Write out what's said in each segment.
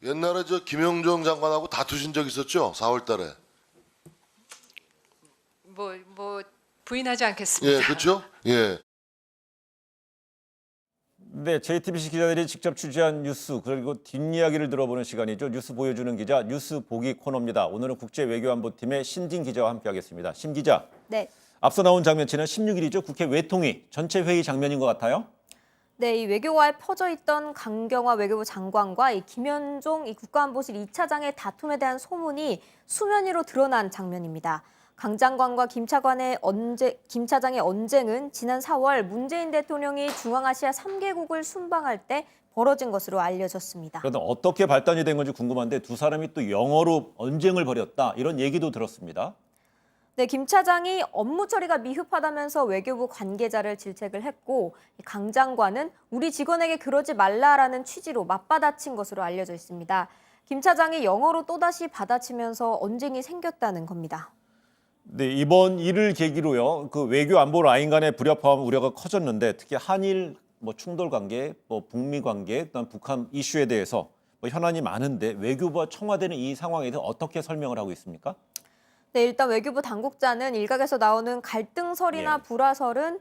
옛날에 저 김영종 장관하고 다투신 적 있었죠? 4월 달에. 뭐 부인하지 않겠습니다. 예, 그렇죠? 예. 네, JTBC 기자들이 직접 취재한 뉴스 그리고 뒷이야기를 들어보는 시간이죠. 뉴스 보여주는 기자, 뉴스 보기 코너입니다. 오늘은 국제외교안보팀의 신진 기자와 함께하겠습니다. 신 기자. 네. 앞서 나온 장면치는 16일이죠. 국회 외통위 전체 회의 장면인 것 같아요. 네, 이 외교와에 퍼져 있던 강경화 외교부 장관과 이 김현종 이 국가안보실 2차장의 다툼에 대한 소문이 수면 위로 드러난 장면입니다. 강 장관과 김 차장의 언쟁은 지난 4월 문재인 대통령이 중앙아시아 3개국을 순방할 때 벌어진 것으로 알려졌습니다. 그런데 어떻게 발단이 된 건지 궁금한데 두 사람이 또 영어로 언쟁을 벌였다 이런 얘기도 들었습니다. 네, 김 차장이 업무 처리가 미흡하다면서 외교부 관계자를 질책을 했고 강 장관은 우리 직원에게 그러지 말라라는 취지로 맞받아친 것으로 알려져 있습니다. 김 차장이 영어로 또다시 받아치면서 언쟁이 생겼다는 겁니다. 네, 이번 일을 계기로요. 그 외교 안보 라인 간의 불협화음 우려가 커졌는데 특히 한일 충돌 관계, 북미 관계, 그다음 북한 이슈에 대해서 현안이 많은데 외교부와 청와대는 이 상황에 대해 어떻게 설명을 하고 있습니까? 네, 일단 외교부 당국자는 일각에서 나오는 갈등설이나 불화설은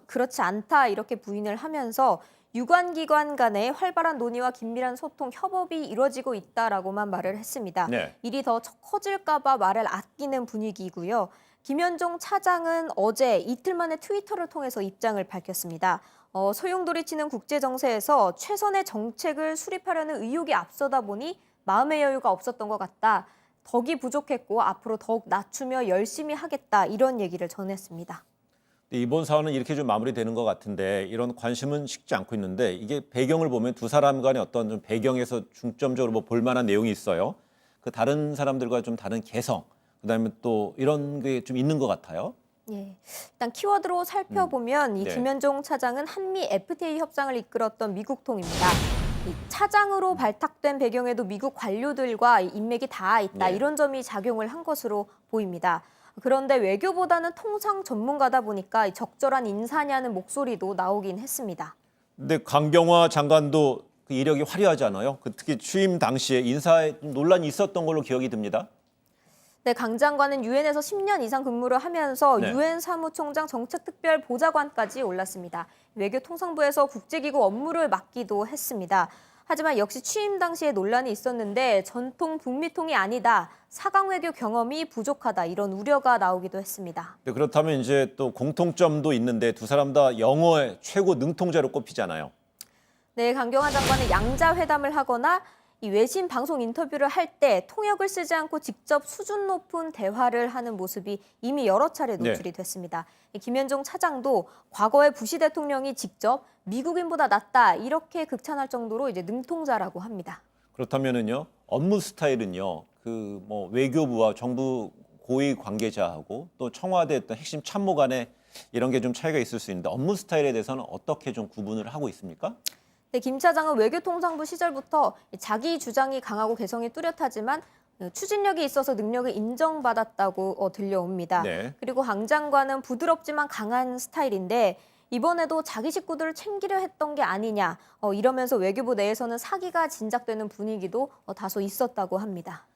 그렇지 않다 이렇게 부인을 하면서 유관기관 간의 활발한 논의와 긴밀한 소통, 협업이 이루어지고 있다라고만 말을 했습니다. 네. 일이 더 커질까 봐 말을 아끼는 분위기고요. 김현종 차장은 어제 이틀 만에 트위터를 통해서 입장을 밝혔습니다. 소용돌이치는 국제정세에서 최선의 정책을 수립하려는 의욕이 앞서다 보니 마음의 여유가 없었던 것 같다. 덕이 부족했고 앞으로 더욱 낮추며 열심히 하겠다 이런 얘기를 전했습니다. 이번 사안은 이렇게 좀 마무리되는 것 같은데 이런 관심은 식지 않고 있는데 이게 배경을 보면 두 사람 간의 어떤 좀 배경에서 중점적으로 볼 만한 내용이 있어요. 그 다른 사람들과 좀 다른 개성, 그다음에 또 이런 게 좀 있는 것 같아요. 예, 일단 키워드로 살펴보면 이 네. 김현종 차장은 한미 FTA 협상을 이끌었던 미국통입니다. 이 차장으로 발탁된 배경에도 미국 관료들과 인맥이 다 있다 네. 이런 점이 작용을 한 것으로 보입니다. 그런데 외교보다는 통상 전문가다 보니까 적절한 인사냐는 목소리도 나오긴 했습니다. 근데 강경화 장관도 그 이력이 화려하지 않아요? 특히 취임 당시에 인사에 좀 논란이 있었던 걸로 기억이 듭니다. 네, 강 장관은 유엔에서 10년 이상 근무를 하면서 네. 유엔 사무총장 정책특별보좌관까지 올랐습니다. 외교통상부에서 국제기구 업무를 맡기도 했습니다. 하지만 역시 취임 당시에 논란이 있었는데 전통 북미통이 아니다, 사강 외교 경험이 부족하다 이런 우려가 나오기도 했습니다. 네, 그렇다면 이제 또 공통점도 있는데 두 사람 다 영어의 최고 능통자로 꼽히잖아요. 네, 강경화 장관은 양자회담을 하거나 이 외신 방송 인터뷰를 할 때 통역을 쓰지 않고 직접 수준 높은 대화를 하는 모습이 이미 여러 차례 노출이 됐습니다. 김현종 차장도 과거에 부시 대통령이 직접 미국인보다 낫다 이렇게 극찬할 정도로 이제 능통자라고 합니다. 그렇다면은요 업무 스타일은요 외교부와 정부 고위 관계자하고 또 청와대 어떤 핵심 참모 간에 이런 게 좀 차이가 있을 수 있는데 업무 스타일에 대해서는 어떻게 좀 구분을 하고 있습니까? 네, 김 차장은 외교통상부 시절부터 자기 주장이 강하고 개성이 뚜렷하지만 추진력이 있어서 능력을 인정받았다고 들려옵니다. 네. 그리고 강 장관은 부드럽지만 강한 스타일인데 이번에도 자기 식구들을 챙기려 했던 게 아니냐 이러면서 외교부 내에서는 사기가 진작되는 분위기도 다소 있었다고 합니다.